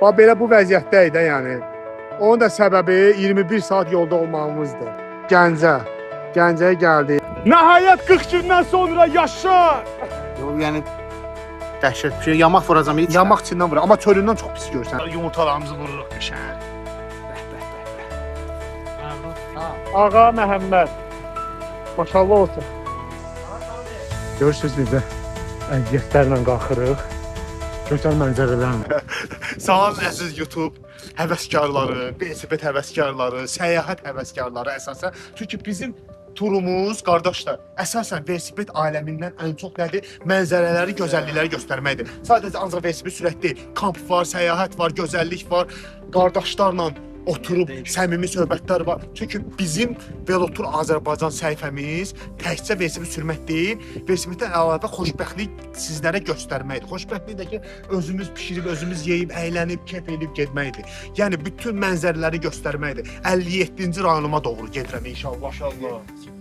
Bax belə bu vəziyyətdə idi yəni. Onun da səbəbi 21 saat yolda olmağımızdır. Gəncəyə gəldik. Nəhayət 40 gündən sonra Yaşar! Yəni dəhşət bir şey. Yamaq vuracam heç. Yamaq içindən vurur, amma çölündən çox pis görsən. Yumurtalarımızı vururuq qəşəng. Ağa Məhəmməd. Maşallah olsun. Görürsünüz necə əziyyətlərlə qalxırıq. Gözəl mənzərələrlə. Salam əziz YouTube həvəskarları, velosiped həvəskarları, səyahət həvəskarları əsasən. Çünki bizim turumuz, qardaşlar, əsasən velosiped aləmindən ən çox nədir? Mənzərələri, gözəllikləri göstərməkdir. Sadəcə ancaq velosiped sürət deyil, kamp var, səyahət var, gözəllik var, qardaşlarla oturub səmimi söhbətlər var. Çünki bizim Velotur Azərbaycan səhifəmiz təkcə velosiped sürmək deyil, velosipeddən əlavə xoşbəxtlik sizlərə göstərməkdir. Xoşbəxtlik də ki, özümüz bişirib, özümüz yeyib, əylənib, kef edib getməkdir. Yəni bütün mənzərələri göstərməkdir. 57-ci rayonuma doğru gedirəm inşallah.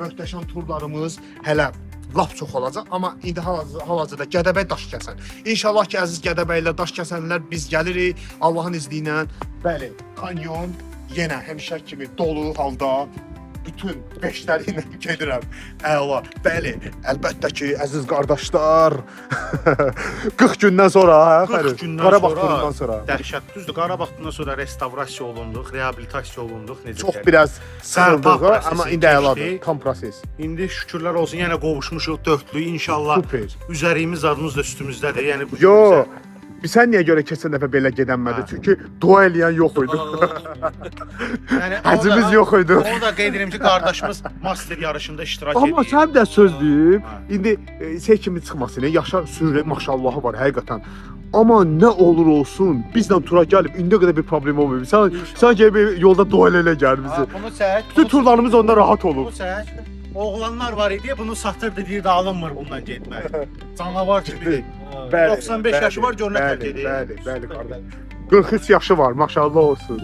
Möhtəşəm turlarımız hələ lap çox olacaq, amma indi hal-hazırda Gədəbəy Daşkəsən. İnşallah ki, əziz Gədəbəylər, Daşkəsənlər biz gəlirik Allahın izni ilə. Bəli, kanyon yenə həmişə kimi dolu halda bütün beşləri ilə gedirəm. Əla. Bəli, əlbəttə ki, əziz qardaşlar 40 gündən sonra, hə, 40 gündən Qarabağ sonra, turundan sonra. Dəhşət düzdür. Qarabağ turundan sonra restavrasiya olunduq, reabilitasiya olunduq. Necə Çox deyək? biraz sıxıldıq, prosesi amma indi keçdi. əladır. Tam proses. İndi şükürlər olsun, yenə qovuşmuşuq dörtlü. İnşallah Super. üzərimiz adımız da üstümüzdədir. Yəni bu Yo. Sən niyə görə keçən dəfə belə gedənmədi? Hə. Çünki dua eləyən yox idi. Yəni Həcimiz yox idi. Onu da qeyd edirəm ki, qardaşımız master yarışında iştirak edir. Amma sən də söz deyib, Hə. indi şey kimi çıxmasın, Yaşar sürü maşallahı var həqiqətən. Amma nə olur olsun, bizlə tura gəlib indiyə qədər bir problem olmayıb. Sən gəlib yolda dua elə gəl bizi. Bunu çək. Bütün turlarımız onda rahat Bunu olub. çək. Oğlanlar var idi, bunu satırdı, deyirdi alınmır bundan getmək. Canavar kimi. 95 yaşı var, gör nə tərk edir. Bəli, qardaş. 43 yaşı var, maşallah olsun.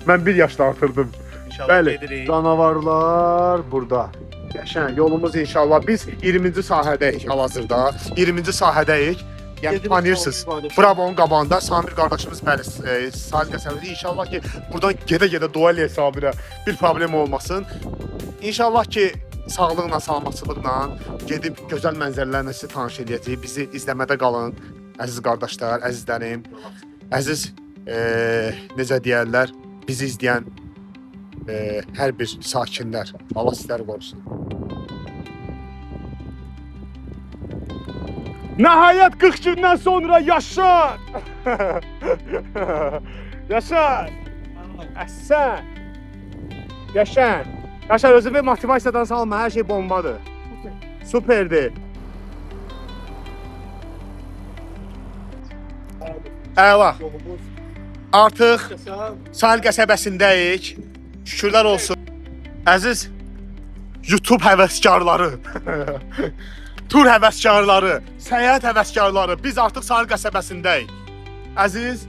Mən 1 yaş da artırdım. İnşallah Bəli, gedirik. canavarlar burada. Qəşəng yolumuz inşallah. Biz 20-ci sahədəyik hal-hazırda. 20-ci sahədəyik. Yəni tanıyırsınız. Bravo'nun qabağında Samir qardaşımız bəli, Salih Qəsəmli. İnşallah ki, buradan gedə-gedə dua eləyək Samirə. Bir problem olmasın. İnşallah ki, sağlıqla, salamatçılıqla gedib gözəl mənzərələrlə sizi tanış edəcəyik. Bizi izləmədə qalın, əziz qardaşlar, əzizlərim. Əziz, necə deyərlər, bizi izləyən hər bir sakinlər. Allah sizləri qorusun. Nəhayət 40 gündən sonra Yaşar! Yaşar! Əhsən! Yaşar! Yaşar, özü bir motivasiyadan salma, hər şey bombadır. Superdir. Əla. Artıq Sahil qəsəbəsindəyik. Şükürlər olsun. Əziz YouTube həvəskarları, tur həvəskarları, səyahət həvəskarları, biz artıq Sahil qəsəbəsindəyik. Əziz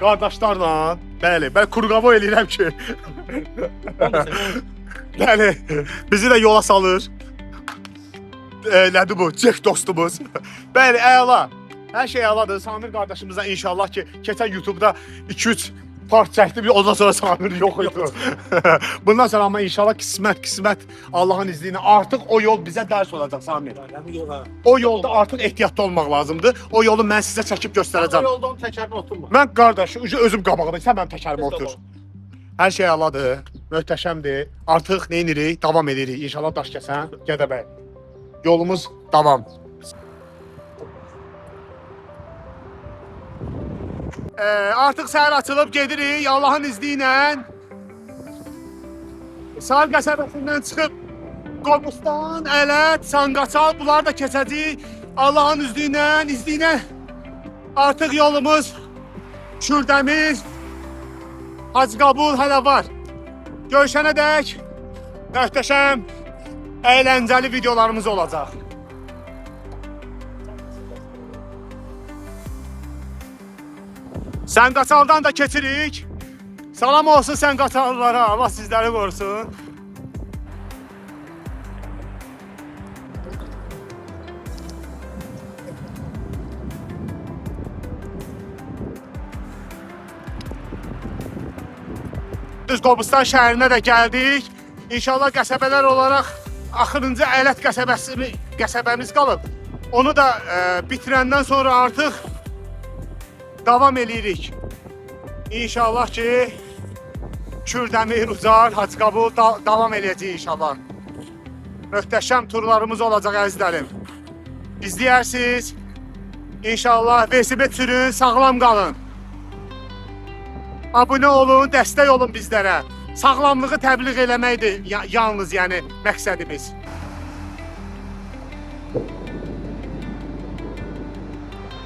qardaşlarla, bəli, mən kurqavo eləyirəm ki. Bəli, bizi də yola salır. Nədir bu? Cek dostumuz. Bəli, əla. Hər şey əladır. Samir qardaşımıza inşallah ki, keçən YouTube'da 2-3 part çəkdi, bir ondan sonra Samir yox idi. Bundan sonra amma inşallah qismət Allahın izni ilə artıq o yol bizə dərs olacaq Samir. O yolda artıq ehtiyatlı olmaq lazımdır. O yolu mən sizə çəkib göstərəcəm. O yolda onun təkərinə oturma. Mən qardaş, özüm qabağında, sən mənim təkərimə otur. Hər şey əladır, möhtəşəmdir. Artıq nə edirik? Davam edirik. İnşallah Daşkəsən, Gədəbəy. Yolumuz davam. Artıq səhər açılıb gedirik Allahın izni ilə. Sahil qəsəbəsindən çıxıb Qobustan, Ələt, Sanqaçal bunları da keçəcəyik. Allahın izni ilə artıq yolumuz, Kürdəmiz, Hacıqabul hələ var. Görüşənə dək möhtəşəm, əyləncəli videolarımız olacaq. Sanqaçaldan da keçirik. Salam olsun Sanqaçallılara, Allah sizləri qorusun. Düz Qobustan şəhərinə də gəldik. İnşallah qəsəbələr olaraq axırıncı Ələt qəsəbəmiz qalıb. Onu da bitirəndən sonra artıq davam eləyirik. İnşallah ki, Kürdəmir, Ucar, Hacıqabul davam eləyəcək inşallah. Möhtəşəm turlarımız olacaq əzizlərim. İzləyərsiniz. İnşallah velosiped sürün, sağlam qalın. Abunə olun, dəstək olun bizlərə. Sağlamlığı təbliğ eləməkdir yalnız, yəni məqsədimiz.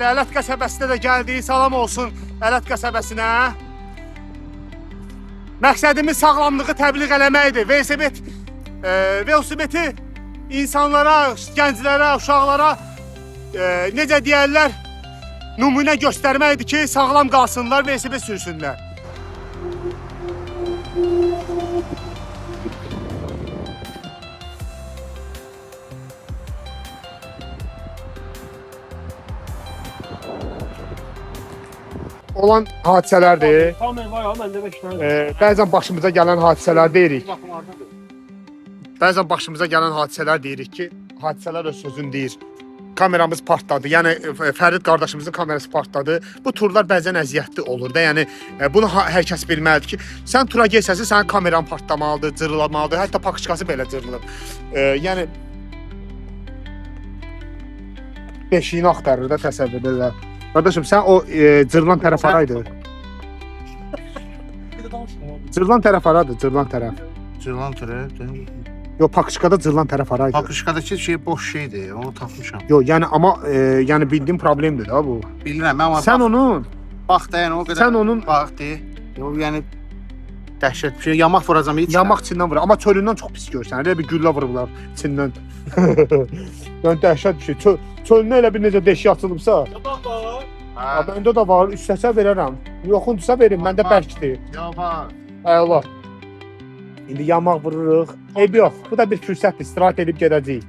Ələt qəsəbəsinə də gəldik. Salam olsun Ələt qəsəbəsinə. Məqsədimiz sağlamlığı təbliğ eləməkdir. Velosipedi insanlara, gənclərə, uşaqlara necə deyərlər, nümunə göstərməkdir ki, sağlam qalsınlar, velosiped sürsünlər. Olan hadisələrdir. Bəzən başımıza gələn hadisələr deyirik. Bəzən başımıza gələn hadisələr deyirik ki, hadisələr öz sözünü deyir. Kameramız partladı. Yəni Fərid qardaşımızın kamerası partladı. Bu turlar bəzən əziyyətli olur da. Yəni bunu hər kəs bilməlidir ki, sən tura gəlsəsən, sənin kameran partlamalıdır, cırılmalıdır. Hətta pakışkası belə cırılır. Yəni beşiyini axtarır da təsəvvür edirlər. Qardaşım, sən o cırılan tərəf haraydı? Cırılan tərəf haradır? Cırılan tərəf. Cırılan tərəf. Yox, pakışkada cırılan tərəf haraydı? Pakışkadakı şey boş şeydir, onu tapmışam. Yox, yəni amma yəni bildiyim problemdir da bu. Bilirəm, amma sən onun bax da, yəni o qədər. Sən onun bax de. Yox, yəni dəhşət bir şey. Yamaq vuracam heç. Yamaq içindən vurur, amma çölündən çox pis görsən. Elə bir güllə vurublar içindən. Yəni dəhşət bir şey. Çölünə elə bir necə deşik açılıbsa. Yamaq var. Ha, məndə də var. Üstəsə verərəm. Yoxundusa verin, məndə bərkdir. Yamaq. Əla. İndi yamaq vururuq. Eybi yox, bu da bir fürsətdir. İstirahət edib gedəcəyik.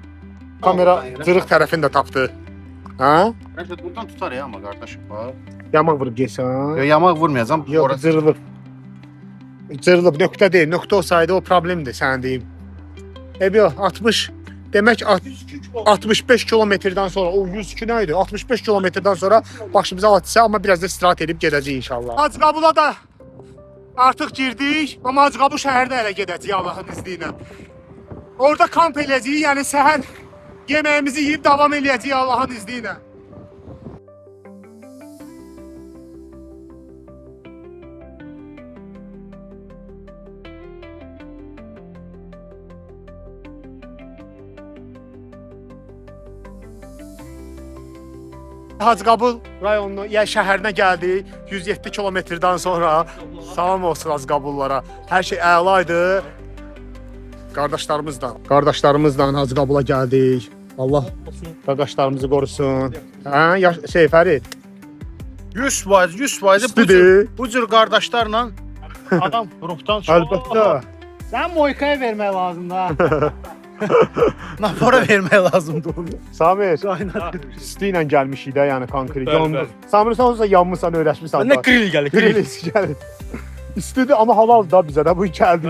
Kamera cırıq tərəfini də tapdı. Hə? Rəşad, buradan tutar ya amma qardaşım, bax. Yamaq vurub gəlsən. Yox, yamaq vurmayacam. Yox, cırılıb. Cırılıb, nöqtə deyil. Nöqtə olsaydı o problemdir, sən deyim. Eybi yox, 60. Demək 65 kilometrdən sonra, o 102 nə idi? 65 kilometrdən sonra başımıza hadisə, amma biraz da istirahət edib gedəcəyik inşallah. Hacıqabula da artıq girdik, amma Hacıqabul şəhərdə hələ gedəcəyik Allahın izni ilə. Orada kamp eləyəcəyik, yəni səhər yeməyimizi yeyib davam eləyəcəyik Allahın izni ilə. Hacıqabul rayonuna, yəni şəhərinə gəldik. 107 kilometrdən sonra. Salam olsun Hacıqabullara. Hər şey əla idi. Qardaşlarımızla Hacıqabula gəldik. Allah qardaşlarımızı qorusun. Hə, Fərid. 100% bu cür qardaşlarla adam ruhdan çox. Əlbəttə. Sən moykaya vermək lazımdır. Napora vermək lazımdır onu. Samir, üstü ilə gəlmişik də, yəni konkret. Samir, sən olsa yanmısan, öyrəşmirsən. Məndə grill gəlir, Grill gəlir. Üstüdür, amma halal da bizə də bu gəldi.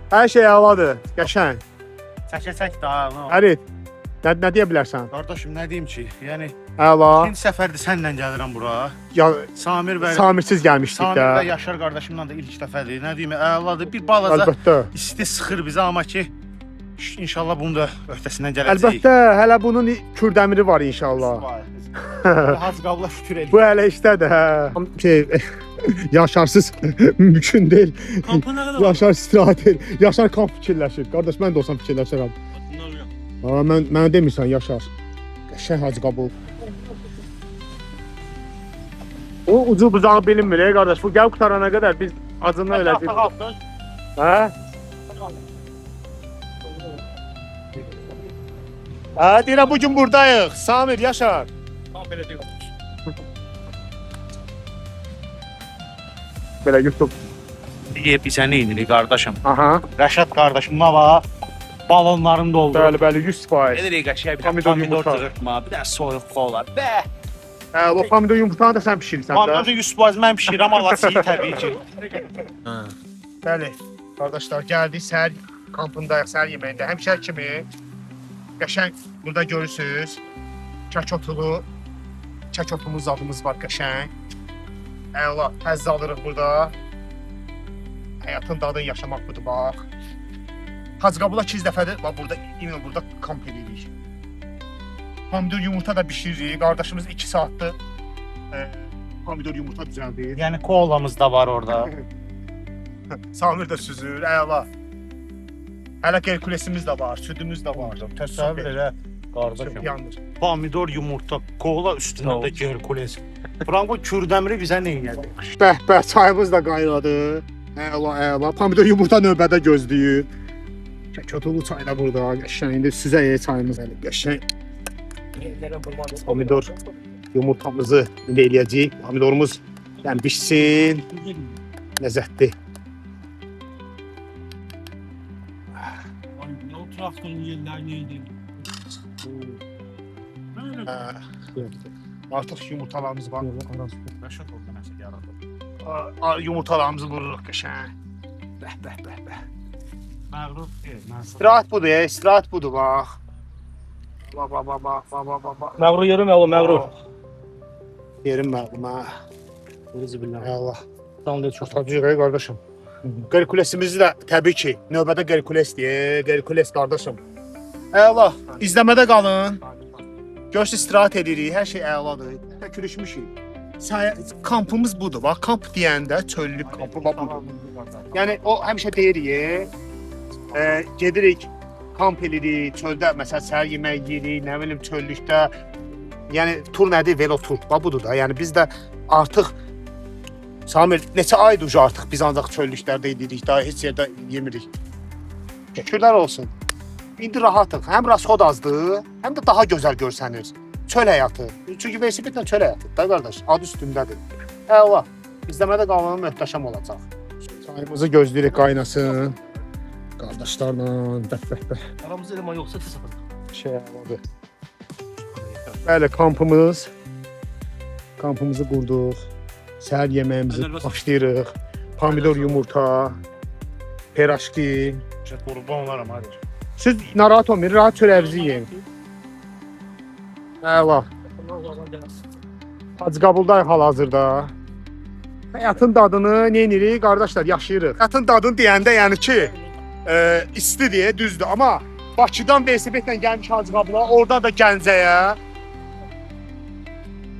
Hər şey əladır, qəşəng. Çəkə-çək daha. Fərid, nə deyə bilərsən? Qardaşım, nə deyim ki, yəni Əla. ikinci səfərdir səninlə gəlirəm bura. Samir və Samirsiz gəlmişdik Samir və də. Yaşar qardaşımla da ilk dəfədir. Nə deyim, əladır. Bir balaca Əlbəttə. isti sıxır bizə, amma ki İnşallah bunun da öhdəsindən gələcəyik. Əlbəttə, hələ bunun Kürdəmiri var inşallah. Hacıqabula şükür eləyək. Bu hələ işdədir, hə. Yaşarsız mümkün deyil. Kampa nə qədər var? Yaşar istirahət edir. Yaşar kamp fikirləşir. Qardaş, mən də olsam fikirləşərəm. Mənə demirsən Yaşar. Qəşəng Hacıqabul. O ucu bucağı bilinmir, qardaş. Bu gəl qutarana qədər biz acından öləcəyik. Hə? Hə, deyirəm bugün buradayıq. Samir, Yaşar. Belə YouTube. Bizə nə edirik qardaşım? Aha. Rəşad qardaşımla var. Balonlarını doldur. Bəli, 100%. Edirik qəşəng bir Pomidor pomidor yumurta. cırtma, bir də soyuq kola. Bə! O pomidor yumurtanı da sən bişirirsən də. Pomidor 100% mən bişirirəm, Allah sizi təbii ki. Bəli, qardaşlar gəldik səhər kampındayıq, səhər yeməyində. Həmişə kimi qəşəng burada görürsüz. Çəkotumuz zadımız var qəşəng. Əla, həzz alırıq burada. Həyatın dadını yaşamaq budur, bax. Hacıqabula 2 dəfədir, bax burada, imin burada kamp edirik. Pomidor yumurta da bişiririk. Qardaşımız 2 saatdır pomidor yumurta düzəldir. Yəni kolamız da var orada. Samir də süzür, əla. Hələ Herkulesimiz də var, südümüz də var. Təsəvvür elə qardaşım. Yandır. Pomidor, yumurta, kola üstündə də Herkules. Franco Kürdəmiri bizə nə edir? Bəh, çayımız da qaynadı. Əla. Pomidor yumurta növbədə gözləyir. Kötülü çay da burada. Qəşəng indi süzə çayımız əli qəşəng. Pomidor yumurtamızı indi eləyəcəyik. Pomidorumuz yəni bişsin. Ləzzətli. Traktörün yerlərini yedim. Artıq yumurtalarımız var. Rəşad orada nəsə yaradır. Yumurtalarımızı vururuq qəşəng. Bəh. Məğrub deyil. İstirahət budur, istirahət budur, bax. Bax. Məğrub yerim oğlum, məğrub. Yerim məğlum, hə. Bizi billah. Allah. Tamam da çox. Tutacağıq, qardaşım. Herkulesimizi də təbii ki, növbədə Herkules deyə, Herkules qardaşım. Əla, izləmədə qalın. Görürsüz, istirahət edirik, hər şey əladır. Təkürüşmüşük. Kampımız budur, bax, kamp deyəndə çöllük kampı budur. Yəni, o həmişə deyirik, gedirik, kamp edirik, çöldə, məsələn, səhər yemək yeyirik, nə bilim, çöllükdə. Yəni, tur nədir? Velo tur, bax, budur da. Yəni, biz də artıq Samir, neçə aydır artıq biz ancaq çöllüklərdə edirik, daha heç yerdə yemirik. Şükürlər olsun. İndi rahatıq. Həm rasxod azdır, həm də daha gözəl görsənir. Çöl həyatı. Çünki velosipedlə çöl həyatı da qardaş, adı üstündədir. Əla, izləmədə qalmanın möhtəşəm olacaq. Çayımızı gözləyirik qaynasın. Qardaşlarla, bəh. Aramızda eleman yoxsa təsəvvür. Şey əladır. Bəli, kampımızı qurduq. Səhər yeməyimizi başlayırıq. Pomidor yumurta, peraşki. Qurban olaram, hadi. Siz narahat olmayın, rahat çörəyinizi yiyin. Əla. Hacıqabuldayıq hal-hazırda. Həyatın dadını nə edirik? Qardaşlar, yaşayırıq. Həyatın dadını deyəndə yəni ki, isti deyə düzdür. Amma Bakıdan velosipedlə gəlmiş Hacıqabula, oradan da Gəncəyə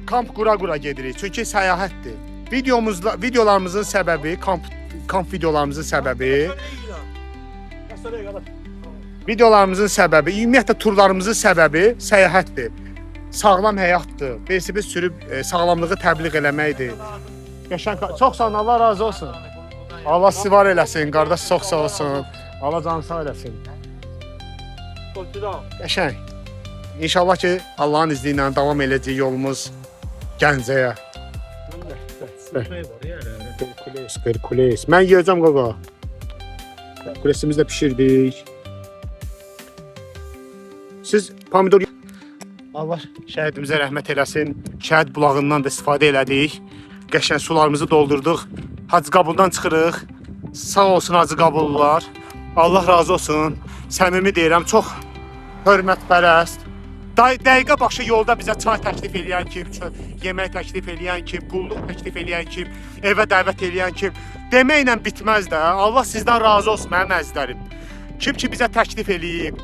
kamp qura gedirik. Çünki səyahətdir. Videolarımızın səbəbi, kamp videolarımızın səbəbi, ümumiyyətlə turlarımızın səbəbi səyahətdir. Sağlam həyatdır. Velosiped sürüb sağlamlığı təbliğ eləməkdir. Çox sağ olun, Allah razı olsun. Allah sizi var eləsin, qardaş çox sağ olsun. Allah canı sağ eləsin. Qəşəng. İnşallah ki, Allahın izni ilə davam edəcək yolumuz Gəncəyə. Herkules. Mən yiyəcəm qaqa. Herkulesimizi də pişirdik. Siz pomidor... Allah şəhidimizə rəhmət eləsin. Şəhid bulağından da istifadə elədik. Qəşəng sularımızı doldurduq. Hacıqabuldan çıxırıq. Sağ olsun Hacıqabullular. Allah razı olsun. Səmimi deyirəm, çox hörmətpərəst. Dəqiqə başı yolda bizə çay təklif eləyən kim, yemək təklif eləyən kim, qulluq təklif eləyən kim, evə dəvət eləyən kim. Deməklə bitməz də. Allah sizdən razı olsun mənim əzizlərim. Kim ki bizə təklif eləyib,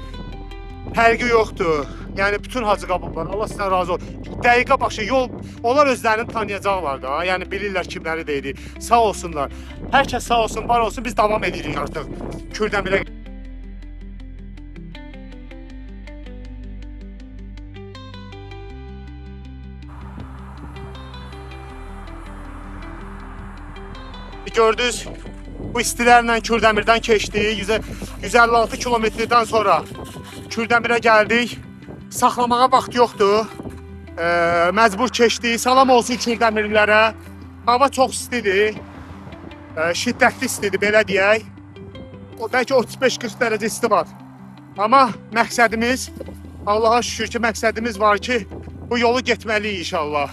fərqi yoxdur. Yəni bütün Hacıqabullar, Allah sizdən razı olsun. Dəqiqə başı yol, onlar özlərini tanıyacaqlar da. Yəni bilirlər kimləri deyir. Sağ olsunlar. Hər kəs sağ olsun, var olsun. Biz davam edirik artıq. Kürdəmirə. Gördünüz, bu istilərlə Kürdəmirdən keçdik. 156 kilometrdən sonra Kürdəmirə gəldik. Saxlamağa vaxt yoxdur. Məcbur keçdik. Salam olsun Kürdəmirlilərə. Hava çox istidir. Şiddətli istidir, belə deyək. Bəlkə 35-40 dərəcə isti var. Amma məqsədimiz, Allaha şükür ki, məqsədimiz var ki, bu yolu getməliyik inşallah.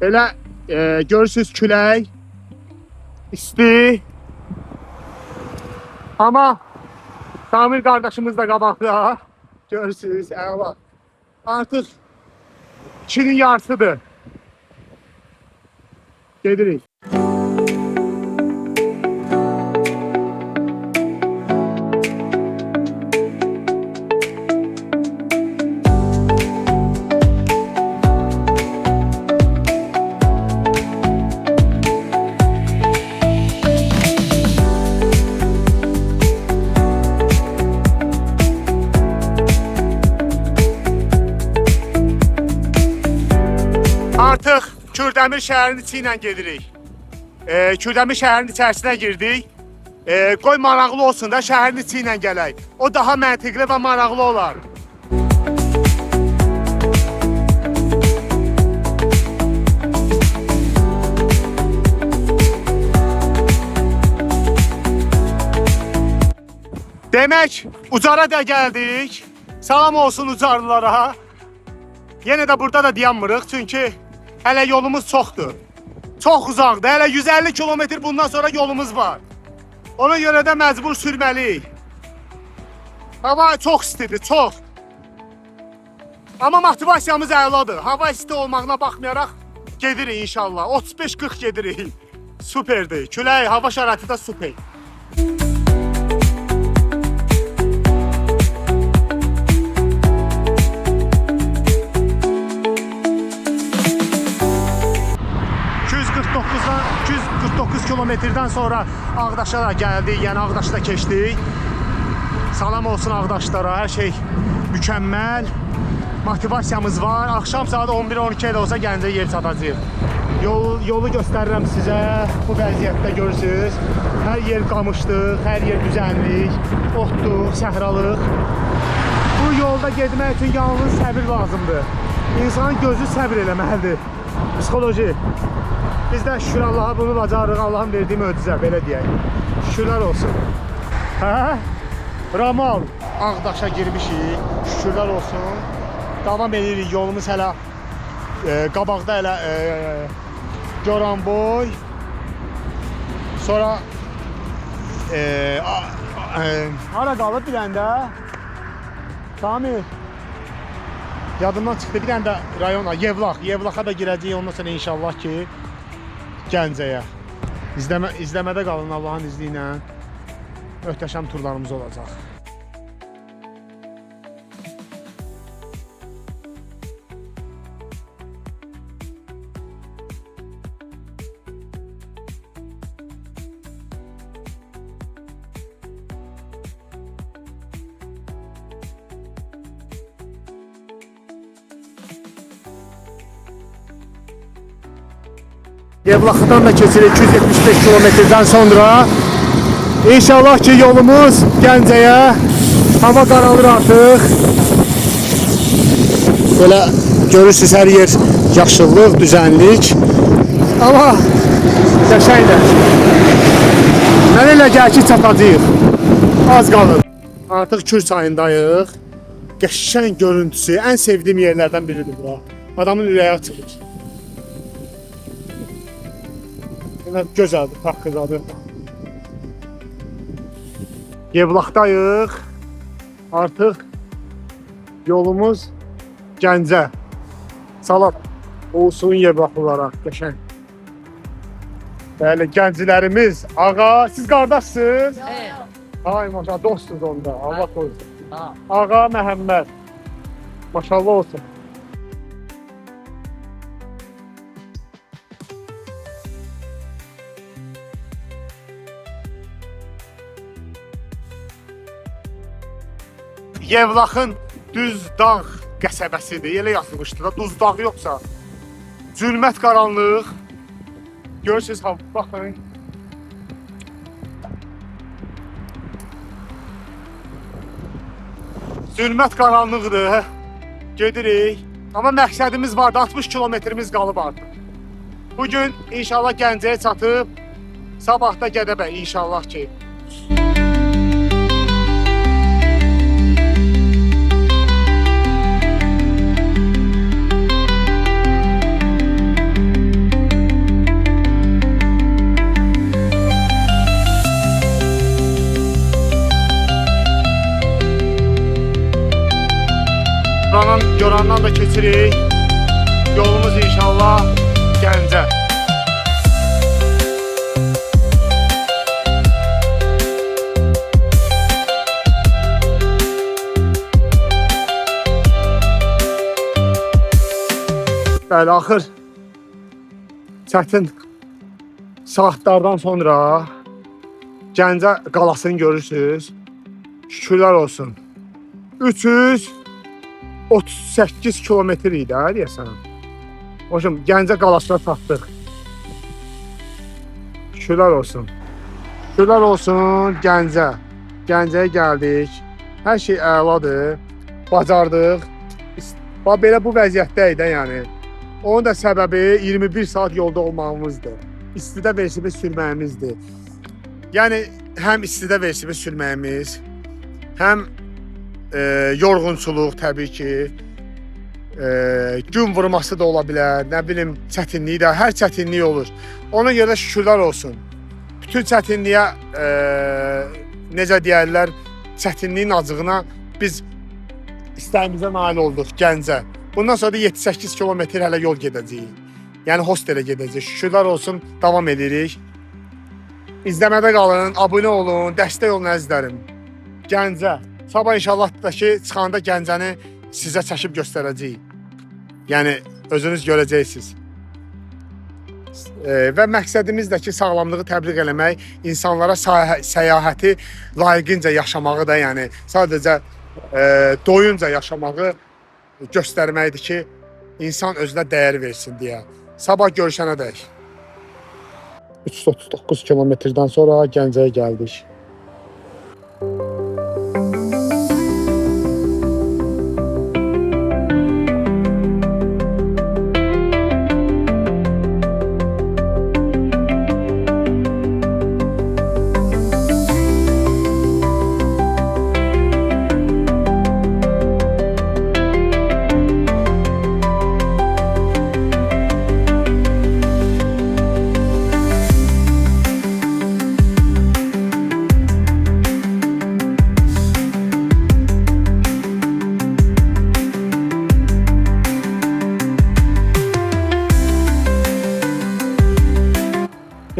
Belə görürsünüz külək, isti, Ama Samir qardaşımız da qabaqda. Görürsünüz, əla. Artıq 2-nin yarısıdır. Gedirik. Artıq Kürdəmir şəhərinin içi ilə gedirik. Kürdəmir şəhərinin içərisinə girdik. Qoy maraqlı olsun da şəhərin içi ilə gələk. O daha məntiqli və maraqlı olar. Demək, Ucara da gəldik. Salam olsun Ucarlılara. Yenə də burada da dayanmırıq, çünki hələ yolumuz çoxdur. Çox uzaqdır, hələ 150 kilometr bundan sonra yolumuz var. Ona görə də məcbur sürməliyik. Hava çox istidir, çox. Amma motivasiyamız əladır. Hava isti olmağına baxmayaraq gedirik inşallah. 35-40 gedirik. Süperdir. Külək, hava şəraiti də süper. Kilometrdən sonra Ağdaşa da gəldik, yəni Ağdaşda keçdik. Salam olsun Ağdaşlara, hər şey mükəmməl. Motivasiyamız var. Axşam saat 11-12 də olsa Gəncəyə yer çatacağıq. Yolu göstərirəm sizə. Bu vəziyyətdə görürsünüz. Hər yer qamışlıq, hər yer düzənlik, otluq, səhralıq. Bu yolda getmək üçün yalnız səbir lazımdır. İnsanın gözü səbir eləməlidir. Psixoloji. Biz də şükür Allaha bunu bacarırıq, Allahın verdiyi möcüzə, belə deyək. Şükürlər olsun. Hə? Ramal, Ağdaşa girmişik, şükürlər olsun. Davam edirik, yolumuz hələ qabaqda hələ Goranboy. Sonra hara qalıb bir dənə də? Samir. Yadımdan çıxdı, bir dənə də rayona, Yevlaxa da girəcəyik, ondan sonra inşallah ki Gəncəyə. İzləmədə qalın Allahın izni ilə. Möhtəşəm turlarımız olacaq. Yevlaxıdan da keçirik 275 kilometrdən sonra. İnşallah ki yolumuz Gəncəyə. Hava qaralır artıq. Belə görürsünüz hər yer yaşıllıq, düzənlik. Amma qəşəngdir. Mənə elə gəl ki çatacağıq. Az qalır. Artıq Kür çayındayıq. Qəşəng görüntüsü, ən sevdiyim yerlərdən biridir bura. Adamın ürəyi açılır. Gözəldir, taqqızadır. Yevlaxdayıq. Artıq yolumuz Gəncə. Salam olsun Yevlaxlılara, qəşəng. Bəli, gəncilərimiz, ağa, siz qardaşsınız? Ay maşallah, dostsunuz onda, Allah qoysun. Ağa Məhəmməd, maşallah olsun. Yevlaxın Düzdağ qəsəbəsidir. Elə yazılmışdı da, Duzdağ yoxsa. Zülmət qaranlıq. Görürsünüz, baxın. Zülmət qaranlıqdır. Gedirik. Amma məqsədimiz vardı, 60 kilometrimiz qalıb artıq. Bugün inşallah Gəncəyə çatıb, sabah da Gədəbə inşallah ki. Gorandan da keçirik. Yolumuz inşallah Gəncə. Bəli, axır çətin saatlardan sonra Gəncə qalasını görürsünüz. Şükürlər olsun. 338 kilometr idi, deyəsən. Hoşum, Gəncə qalasına çatdıq. Şükürlər olsun. Şükürlər olsun Gəncə. Gəncəyə gəldik. Hər şey əladır. Bacardıq. Belə bu vəziyyətdə yəni. Onun da səbəbi 21 saat yolda olmağımızdır. İstidə velosiped sürməyimizdir. Yəni həm istidə velosiped sürməyimiz, həm yorğunçuluq təbii ki, gün vurması da ola bilər, nə bilim çətinliyi də, hər çətinlik olur. Ona görə də şükürlər olsun. Bütün çətinliyə, necə deyərlər, çətinliyin acığına biz istəyimizə nail olduq Gəncə. Bundan sonra da 7-8 kilometr hələ yol gedəcəyik. Yəni hostelə gedəcəyik. Şükürlər olsun, davam edirik. İzləmədə qalın, abunə olun, dəstək olun əzizlərim. Gəncə. Sabah inşallah da ki, çıxanda Gəncəni sizə çəkib göstərəcəyik. Yəni, özünüz görəcəksiniz. Və məqsədimiz də ki, sağlamlığı təbliğ eləmək, insanlara səyahəti layiqincə yaşamağı da, yəni sadəcə doyunca yaşamağı göstərməkdir ki, insan özünə dəyər versin deyə. Sabah görüşənə dək. 339 kilometrdən sonra Gəncəyə gəldik.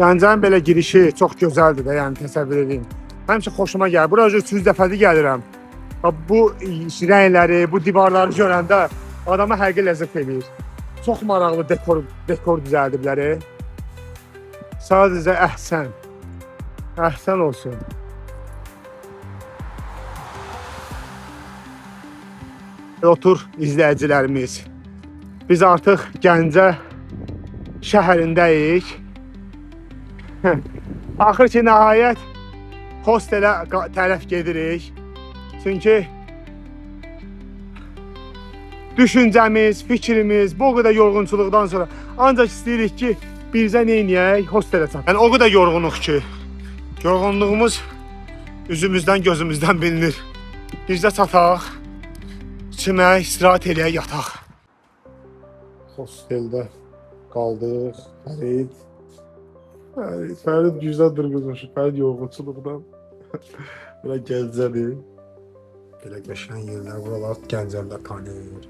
Gəncənin belə girişi çox gözəldir də, yəni təsəvvür edin. Həmişə xoşuma gəlir. Bura 300 dəfədir gəlirəm. Bu rəngləri, bu divarları görəndə adama həqiqi ləzzət verir. Çox maraqlı dekor düzəldiblər. Sadəcə əhsən. Əhsən olsun. Otur izləyicilərimiz. Biz artıq Gəncə şəhərindəyik. Axır ki, nəhayət hostelə tərəf gedirik. Çünki düşüncəmiz, fikrimiz bu qədər yorğunçuluqdan sonra ancaq istəyirik ki, bizə neyniyək, hostelə çataq. Yəni o qədər yorğunuq ki, yorğunluğumuz üzümüzdən, gözümüzdən bilinir. Bizdə çataq, çimək, istirahət eləyək, yataq. Hosteldə qaldıq, Fərid güzel durmuş, Fərid yorğunçuluqdan. Belə Gəncədir. Belə qəşəng yerlər, buralar Gəncəlilər tanıyır.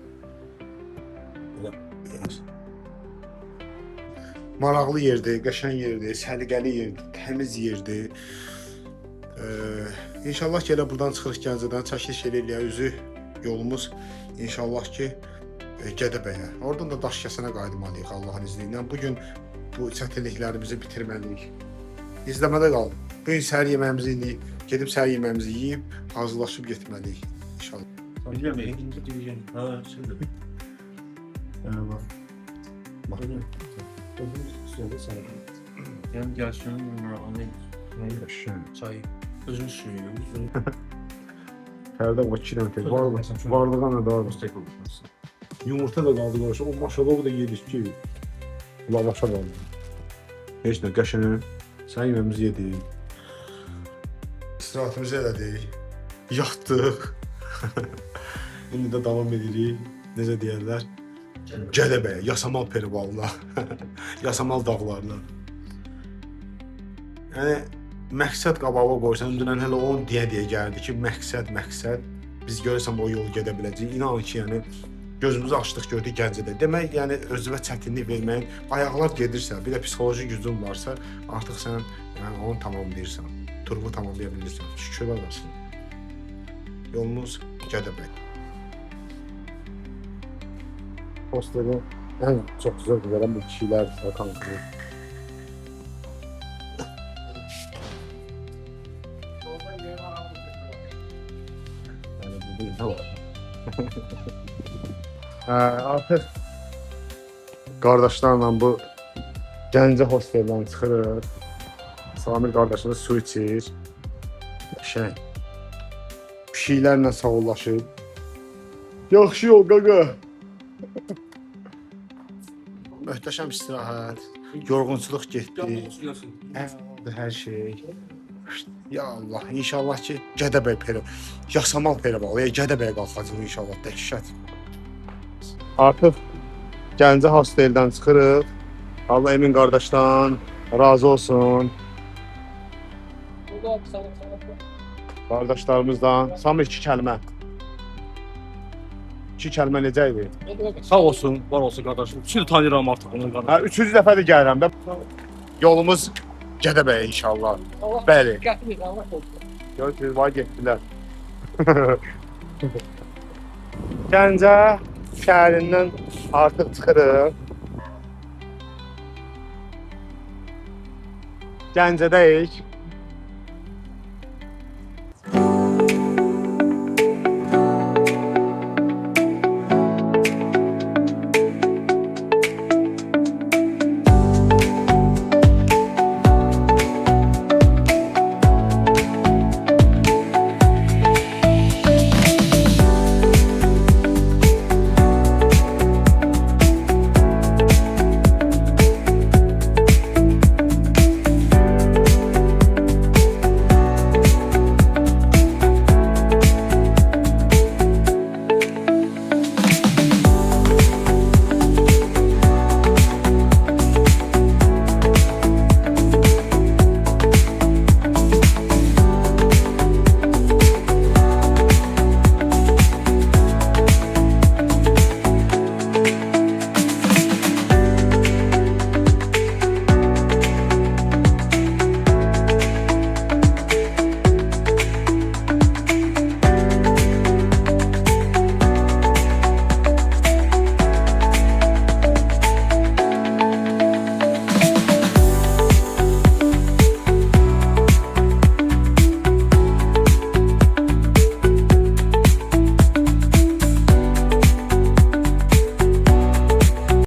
Maraqlı yerdir, qəşəng yerdir, səliqəli yerdir, təmiz yerdir. İnşallah ki, elə buradan çıxırıq Gəncədən, çəkiliş eləyək, üzü yolumuz inşallah ki, Gədəbəyə. Oradan da Daşkəsənə qayıtmalıyıq Allahın izni ilə. Bugün bu çətinliklərimizi bitirməliyik. İzləmədə qalın. Bugün səhər yeməyimizi yeyib, gedib səhər yeməyimizi yeyib, hazırlaşıb getməliyik inşallah. Bilmiyorum, ikinci division. Ha, şimdi. Yani gerçekten anlayın. Çay. Özünü sürüyor. Fərdə o 2 dənə tək. Varlığına da var. Yumurta da qaldı qarşı. O maşallah da yedik ki. Lavaşa qaldı. Heç nə, qəşəng. Sən yeməmizi yedik. İstirahatımızı elədik. Yatdıq. İndi də davam edirik. Necə deyərlər? Gədəbəyə, Yasamal perivalına. Yasamal dağlarına. Yəni, məqsəd qabağa qoysan, dünən hələ onu deyə gəldi ki, məqsəd. Biz görərsəm o yolu gedə biləcəyik. İnanın ki, yəni, gözümüzü açdıq, gördük Gəncədə. Demək, yəni özünə çətinlik verməyin, ayaqlar gedirsə, bir də psixoloji gücün varsa, artıq sən yəni onu tamamlayırsan, turumu tamamlaya bilirsən. Şükürlər olsun. Yolumuz Gədəbəy. Hostelin ən çox zövq verən bu kişilər kanka. Artıq qardaşlarla bu Gəncə hosteldən çıxırıq. Samir qardaşımız su içir. Pişiklərlə sağollaşıb. Yaxşı yol qaqa. Möhtəşəm istirahət. Yorğunçuluq getdi. Hər şey. Ya Allah, inşallah ki Gədəbəy peri, Yasamal perival, ya Gədəbəyə qalxacaq inşallah, dəhşət. Artıq Gəncə hosteldən çıxırıq. Allah Emin qardaşdan razı olsun. Qardaşlarımızdan. Samir 2 kəlmə. 2 kəlmə necə idi? Sağ olsun, var olsun qardaşım. Üçünü tanıyıram artıq onun qardaşım. 3-cü dəfədir gəlirəm də. Yolumuz Gədəbəyə inşallah. Bəli. Görürsünüz, var getdilər. Gəncə şəhərindən artıq çıxırıq. Gəncədəyik.